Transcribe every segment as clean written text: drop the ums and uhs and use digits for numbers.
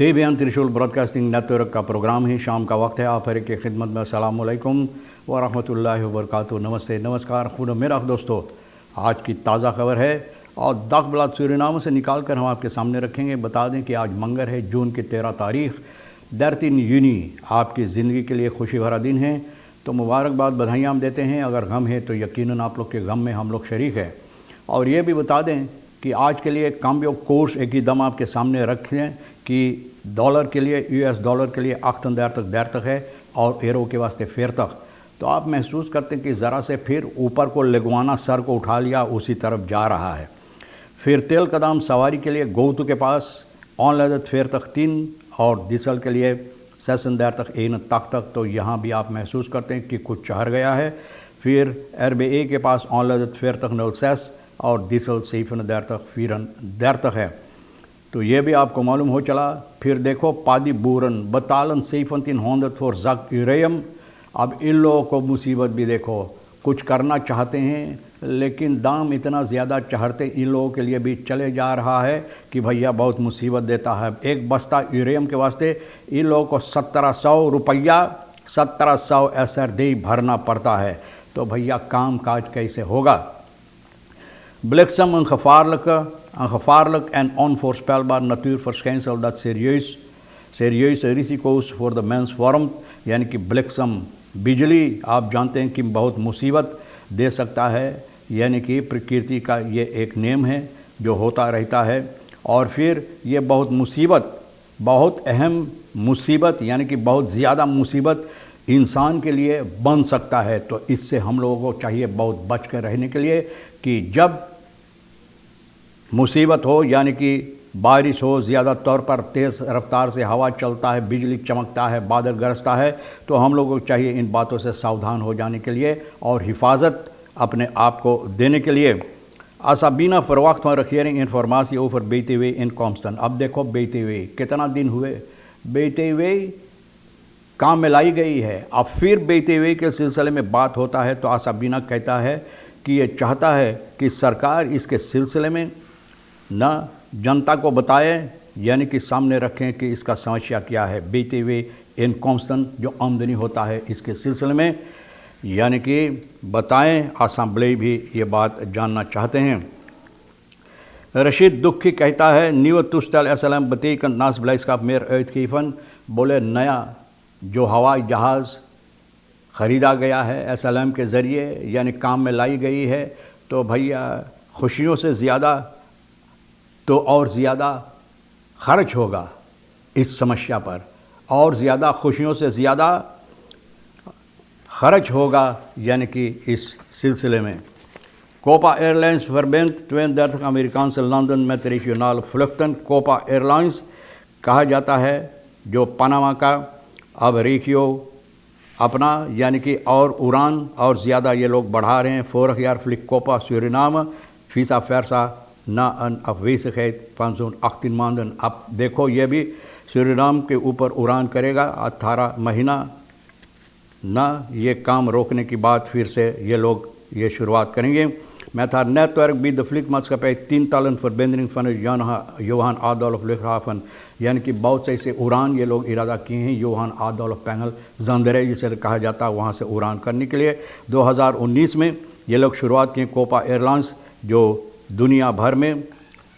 Tebyan त्रिशूल broadcasting network का programme है। शाम का वक्त है। आप हर एक की खिदमत में अस्सलाम वालेकुम व रहमतुल्लाहि व बरकातुहू। नमस्ते, नमस्कार, खुद मेरा दोस्तों। आज की ताज़ा खबर है और दागब्लाद सूरीनाम से निकाल कर हम आपके सामने रखेंगे। बता दें कि आज मंगर है, जून की 13 तारीख। दरतिन यूनी आपकी ज़िंदगी के लिए खुशी भरा दिन है, तो मुबारकबाद, बधाइयाँ हम देते हैं। अगर गम है तो यकीनन आप लोग के गम में हम लोग शरीक हैं। और ये भी बता दें कि आज के लिए काम्बियो कोर्स एक ही दम आपके सामने रखें कि डॉलर के लिए, यूएस डॉलर के लिए अख्तन देर तक है और एरो के वास्ते फेर तक। तो आप महसूस करते हैं कि ज़रा से फिर ऊपर को लगवाना, सर को उठा लिया, उसी तरफ जा रहा है। फिर तेल कदम सवारी के लिए गोतू के पास ऑन लदत फेर तक 3 और डीजल के लिए सेशन देर तक 1 तक। तो यहाँ भी आप महसूस करते हैं कि कुछ चढ़ गया है। फिर RBA के पास ऑन लदत फेर तक 0 सेस और डीजल सेफन देर तक 4 देर तक है। तो ये भी आपको मालूम हो चला। फिर देखो पादी बूरन बतालन सेफन 300 फॉर जग यूरेयम। अब इन लोगों को मुसीबत भी देखो, कुछ करना चाहते हैं लेकिन दाम इतना ज़्यादा चढ़ते इन लोगों के लिए भी चले जा रहा है कि भैया बहुत मुसीबत देता है। एक बस्ता यूरेयम के वास्ते इन लोगों को 1700 रुपया 1700 SRD भरना पड़ता है। तो भैया काम काज कैसे होगा। Bliksem een gevaarlijk en onvoorspelbaar natuurverschijnsel dat serieuze risico's voor de mens vormt, यानी कि ब्लिक्सम बिजली आप जानते हैं कि बहुत मुसीबत दे सकता है, यानी कि प्रकृति का ये एक नियम है जो होता रहता है। और फिर ये बहुत मुसीबत, बहुत अहम मुसीबत, यानी कि बहुत ज़्यादा मुसीबत इंसान के लिए बन सकता है। तो इससे हम लोगों को चाहिए बहुत बच कर रहने के लिए कि जब मुसीबत हो, यानी कि बारिश हो, ज़्यादा तौर पर तेज़ रफ्तार से हवा चलता है, बिजली चमकता है, बादल गरजता है, तो हम लोगों को चाहिए इन बातों से सावधान हो जाने के लिए और हिफाजत अपने आप को देने के लिए। Asabina verwacht van regering informatie over BTW inkomsten। अब देखो BTW कितना दिन हुए BTW काम में लाई गई है, अब फिर BTW के सिलसिले में बात होता है। तो आसाबीना कहता है कि ये चाहता है कि सरकार इसके सिलसिले में न जनता को बताए, यानी कि सामने रखें कि इसका समस्या क्या है। BTW इनकॉन्स्टेंट जो आमदनी होता है इसके सिलसिले में, यानी कि बताएं। असेंबली भी ये बात जानना चाहते हैं। रशीद दुखी कहता है new टूस्टल SLM betekent naast blijdschap meer uitgeven। बोले नया जो हवाई जहाज़ ख़रीदा गया है SLM के ज़रिए, यानी काम में लाई गई है, तो भैया खुशियों से ज़्यादा तो और ज़्यादा खर्च होगा इस समस्या पर, और ज़्यादा खुशियों से ज़्यादा खर्च होगा, यानी कि इस सिलसिले में। Copa Airlines verbindt 32 Amerikaanse landen met regionale vluchten। Copa Airlines कहा जाता है जो पनामा का अब रेशियो अपना, यानी कि और उड़ान और ज़्यादा ये लोग बढ़ा रहे हैं। vorig jaar vliegt Copa Suriname vice versa na een afwezigheid van zo'n 18 maanden। अब देखो ये भी सूरीनाम के ऊपर उड़ान करेगा 18 महीना ना, ये काम रोकने की बात फिर से ये लोग ये शुरुआत करेंगे। Met haar netwerk biedt de vliegmaatschappij tientallen verbindingen vanuit Johan Adolf luchthaven, यानी कि बहुत से ऐसे उड़ान ये लोग इरादा किए हैं योहान आदोल्फ पैनल जंदरे जिसे कहा जाता है वहाँ से उड़ान करने के लिए। 2019 में ये लोग शुरुआत किए कोपा एयरलाइंस, जो दुनिया भर में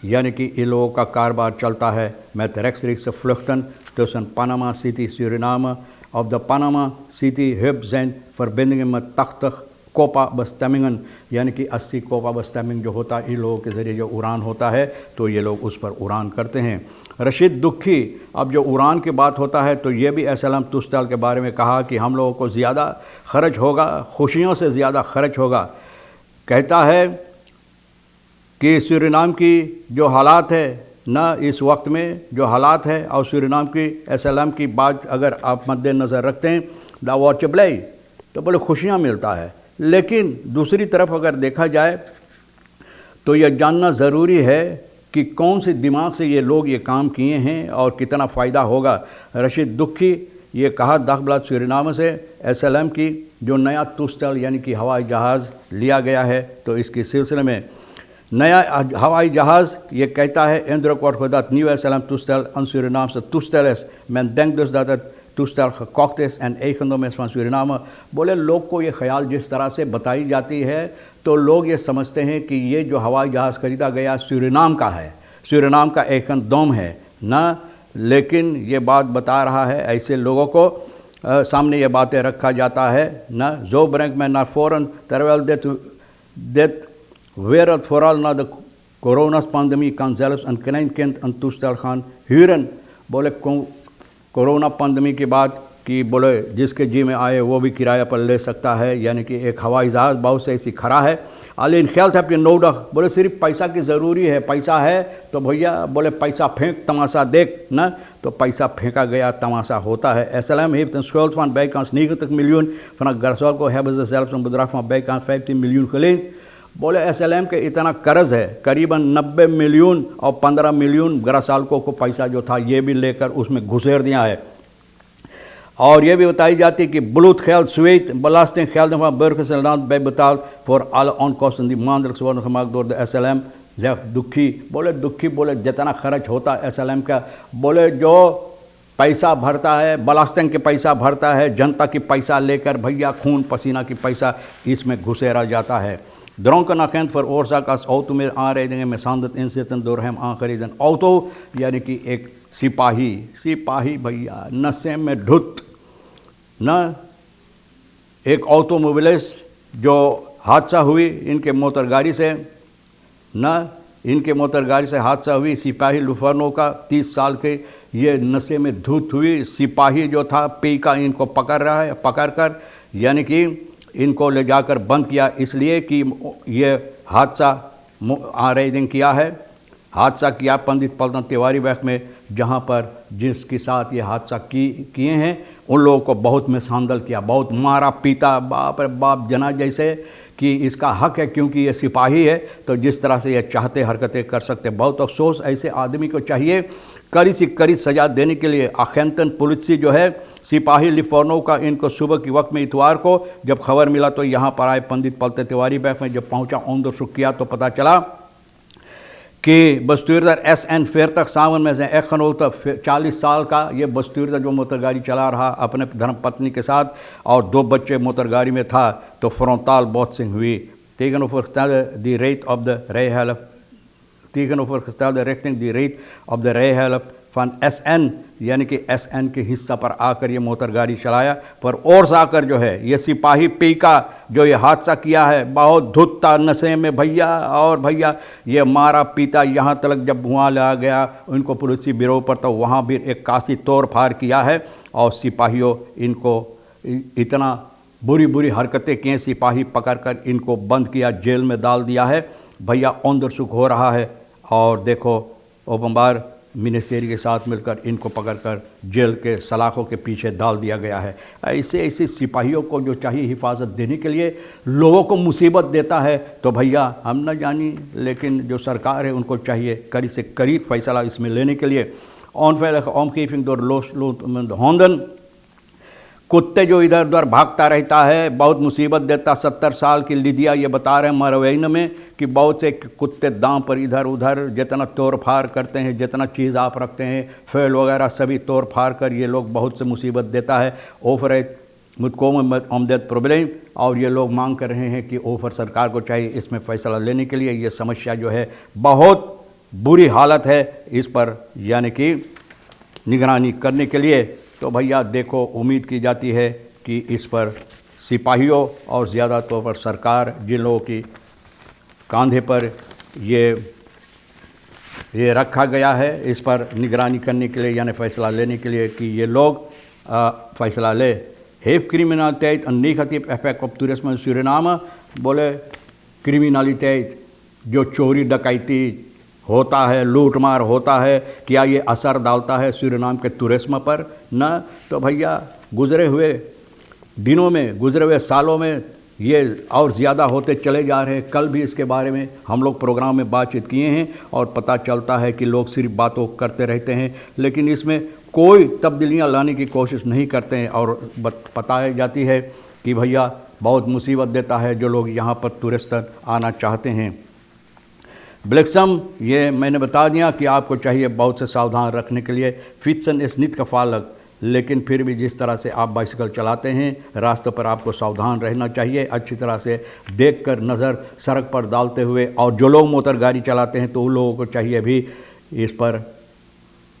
यानी कि इन लोगों का कारोबार चलता है। met rechtstreekse vluchten tussen Panama City Suriname। Op de Panama City hub zijn verbindingen met 80 Copa bestemmingen, यानी कि 80 कोपा bestemming जो होता है इन लोगों के ज़रिए जो उड़ान होता है, तो ये लोग उस पर उड़ान करते हैं। रशीद दुखी अब जो उड़ान की बात होता है तो ये भी SLM टूस्टल के बारे में कहा कि हम लोगों को ज़्यादा खर्च होगा, खुशियों से ज़्यादा खर्च होगा। कहता है कि सूरीनाम की जो हालात है ना, इस वक्त में जो हालात है और सूरीनाम की SLM की बात अगर आप मद्देनज़र रखते हैं द वॉचब्लाई, तो बोले खुशियाँ मिलता है। लेकिन दूसरी तरफ अगर देखा जाए तो यह जानना ज़रूरी है कि कौन से दिमाग से ये लोग ये काम किए हैं और कितना फ़ायदा होगा। रशीद दुखी ये कहा दागब्लाद सूरीनाम से SLM की जो नया टूस्टल यानी कि हवाई जहाज़ लिया गया है, तो इसके सिलसिले में नया हवाई जहाज़ ये कहता है indruk wordt dat nieuwe SLM-toestel aan Surinaamse toestel is. Men denkt dus dat het toestel gekocht is en eigendom is van Suriname. बोले लोग को ये ख्याल जिस तरह से बताई जाती है तो लोग ये समझते हैं कि ये जो हवाई जहाज़ खरीदा गया सूरीनाम का है, सूरीनाम का eigendom है ना, लेकिन ये बात बता रहा है ऐसे लोगों को सामने ये बातें रखा जाता है ना. Zo brengt men naar voren terwijl dit wereld vooral na de coronapandemie kan zelfs een klein kind een toestel gaan huren. बोले कोरोना पंदमी के बाद कि बोले जिसके जी में आए वो भी किराया पर ले सकता है, यानी कि एक हवाई जहाज़ बहुत से ऐसी खड़ा है. alleen geld heb je nodig. बोले सिर्फ पैसा की ज़रूरी है, पैसा है तो भैया बोले पैसा फेंक तमाशा देख ना, तो पैसा फेंका गया तमाशा होता है. SLM heeft een schuld van bijkans 90 miljoen. Van Garsolco hebben ze zelfs een bedrag van bijkans 15 miljoen geleend. बोले SLM के इतना कर्ज है, करीबन 90 मिलियन और 15 मिलियन ग्रासाल्को को पैसा जो था ये भी लेकर उसमें घुसेर दिया है. और ये भी बताई जाती है कि bloedgeld, zweet, belastinggelden van burgers en land bij betaald voor alle onkosten die maandelijks worden gemaakt door de SLM. Zeg दुखी बोले जितना खर्च होता है SLM का, बोले जो पैसा भरता है belasting के पैसा भरता है, जनता की पैसा लेकर भैया खून पसीना की पैसा इसमें घुसेरा जाता है. Dronken agent veroorzaakt als auto met aanrijdingen met mishandeld inzitten door hem aangereden auto, यानी कि एक सिपाही भैया नशे में धुत न, एक ऑटोमोबिलिस्ट जो हादसा हुई इनके मोटर गाड़ी से न, इनके मोटर गाड़ी से हादसा हुई. सिपाही लुफानो का 30 साल के ये नशे में धुत हुई सिपाही जो था पी का इनको पकड़ कर यानी कि इनको ले जाकर बंद किया, इसलिए कि ये हादसा आरेडिंग किया है, हादसा किया पंडित पलटन तिवारी बैक में, जहाँ पर जिसके साथ ये हादसा किए हैं उन लोगों को बहुत मिसहैंडल किया, बहुत मारा पीटा, बाप रे बाप जना जैसे कि इसका हक है क्योंकि ये सिपाही है तो जिस तरह से ये चाहते हरकतें कर सकते. बहुत अफसोस, ऐसे आदमी को चाहिए कड़ी से कड़ी सज़ा देने के लिए. अखेंतन पुलिस जो है सिपाही लिफोर्नो का इनको सुबह के वक्त में इतवार को जब खबर मिला तो यहाँ पर आए पंडित पलटन तिवारी बैक में. जब पहुँचा ऑन द शुक किया तो पता चला कि बस्तूरदार SN 40 सावन में से एक खनोत 40 साल का ये बस्तूरदार जो मोटर गाड़ी चला रहा अपने धर्मपत्नी के साथ और 2 बच्चे मोटर गाड़ी में था तो फ्रंटल बोत्सिंग हुई. tegenovergestelde die reed op de rijhelft, tegenovergestelde richting die reed op de rijhelft van SN, यानी कि SN के हिस्सा पर आकर ये मोटर गाड़ी चलाया. पर और आकर जो है ये सिपाही पी का जो ये हादसा किया है बहुत धुत नशे में भैया, और भैया ये मारा पीता यहाँ तक जब वहाँ ला गया उनको पुलिस बिरो पर तो वहाँ भी एक कासी तोड़ फाड़ किया है और सिपाहियों इनको इतना बुरी हरकतें किए, सिपाही पकड़कर इनको बंद किया, जेल में डाल दिया है. भैया अंदर सुख हो रहा है और देखो ओपमबार मिनिस्ट्री के साथ मिलकर इनको पकड़कर जेल के सलाखों के पीछे डाल दिया गया है. ऐसे सिपाहियों को जो चाहिए हिफाजत देने के लिए लोगों को मुसीबत देता है तो भैया हम न जानी, लेकिन जो सरकार है उनको चाहिए कड़ी से कड़ी फैसला इसमें लेने के लिए. onveilige omgeving door loslopende honden, कुत्ते जो इधर उधर भागता रहता है, बहुत मुसीबत देता. 70 साल की लिदिया ये बता रहे हैं मरवैन में कि बहुत से कुत्ते दांव पर इधर उधर जितना तोड़ फाड़ करते हैं, जितना चीज़ आप रखते हैं फैल वगैरह सभी तोड़ फाड़ कर ये लोग बहुत से मुसीबत देता है. ओफर मुझको आमदद प्रॉब्लम, और ये लोग मांग कर रहे हैं कि ओफर सरकार को चाहिए इसमें फ़ैसला लेने के लिए. ये समस्या जो है बहुत बुरी हालत है, इस पर यानी कि निगरानी करने के लिए. तो भैया देखो उम्मीद की जाती है कि इस पर सिपाहियों और ज़्यादा तौर पर सरकार जिन लोगों की कंधे पर ये रखा गया है इस पर निगरानी करने के लिए यानी फ़ैसला लेने के लिए कि ये लोग फ़ैसला ले. heeft criminaliteit een negatief effect op toerisme in Suriname? बोले क्रिमिनलिटेट जो चोरी डकैती होता है, लूटमार होता है, क्या ये असर डालता है सूरीनाम के टूरिज्म पर? न. तो भैया गुज़रे हुए दिनों में, गुज़रे हुए सालों में ये और ज़्यादा होते चले जा रहे हैं. कल भी इसके बारे में हम लोग प्रोग्राम में बातचीत किए हैं और पता चलता है कि लोग सिर्फ बातों करते रहते हैं लेकिन इसमें कोई तब्दीलियाँ लाने की कोशिश नहीं करते हैं. और बताई जाती है कि भैया बहुत मुसीबत देता है जो लोग यहाँ पर टूरिस्ट आना चाहते हैं. ब्लेक्सम ये मैंने बता दिया कि आपको चाहिए बहुत से सावधान रखने के लिए। फिटसन इस नित का फालक, लेकिन फिर भी जिस तरह से आप बाइसिकल चलाते हैं रास्ते पर आपको सावधान रहना चाहिए, अच्छी तरह से देखकर नज़र सड़क पर डालते हुए। और जो लोग मोटर गाड़ी चलाते हैं तो उन लोगों को चाहिए भी इस पर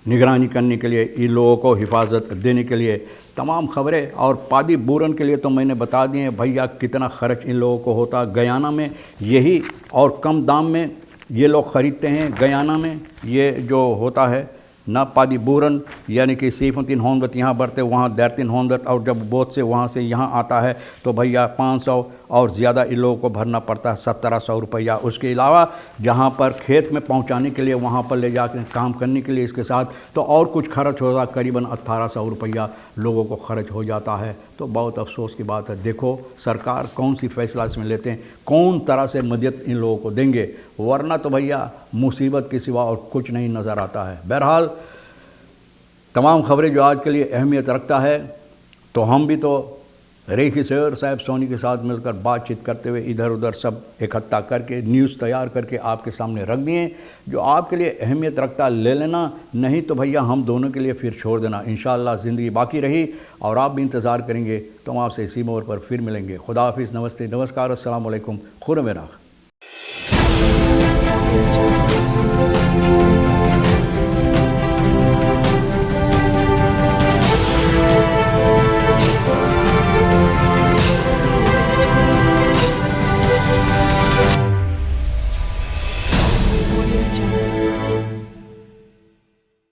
निगरानी करने के लिए, इन लोगों को हिफाजत देने के लिए। तमाम खबरें और पादी बूरन के लिए तो मैंने बता दिए भैया कितना खर्च इन लोगों को होता गयाना में। यही और कम दाम में ये लोग ख़रीदते हैं गयाना में। ये जो होता है ना पादी बूरन, यानी कि 1700 यहाँ बढ़ते वहाँ 1300, और जब बोध से वहाँ से यहाँ आता है तो भैया 500 और ज़्यादा इन लोगों को भरना पड़ता है 1700 रुपया। उसके अलावा जहाँ पर खेत में पहुँचाने के लिए, वहाँ पर ले जाकर काम करने के लिए इसके साथ तो और कुछ खर्च होगा, करीबन 1800 रुपया लोगों को खर्च हो जाता है। तो बहुत अफसोस की बात है। देखो सरकार कौन सी फैसला इसमें लेते हैं, कौन तरह से मदद इन लोगों को देंगे, वरना तो भैया मुसीबत के सिवा और कुछ नहीं नज़र आता है। बहरहाल तमाम खबरें जो आज के लिए अहमियत रखता है, तो हम भी तो रेखी सैयद साहब सोनी के साथ मिलकर बातचीत करते हुए इधर उधर सब इकट्ठा करके न्यूज़ तैयार करके आपके सामने रख दिए। जो आपके लिए अहमियत रखता है ले लेना, नहीं तो भैया हम दोनों के लिए फिर छोड़ देना। इंशाअल्लाह ज़िंदगी बाकी रही और आप भी इंतज़ार करेंगे तो हम आपसे इसी मोड़ पर फिर मिलेंगे। खुदा हाफिज़, नमस्ते, नमस्कार, अस्सलाम वालेकुम, खुदा मेरा।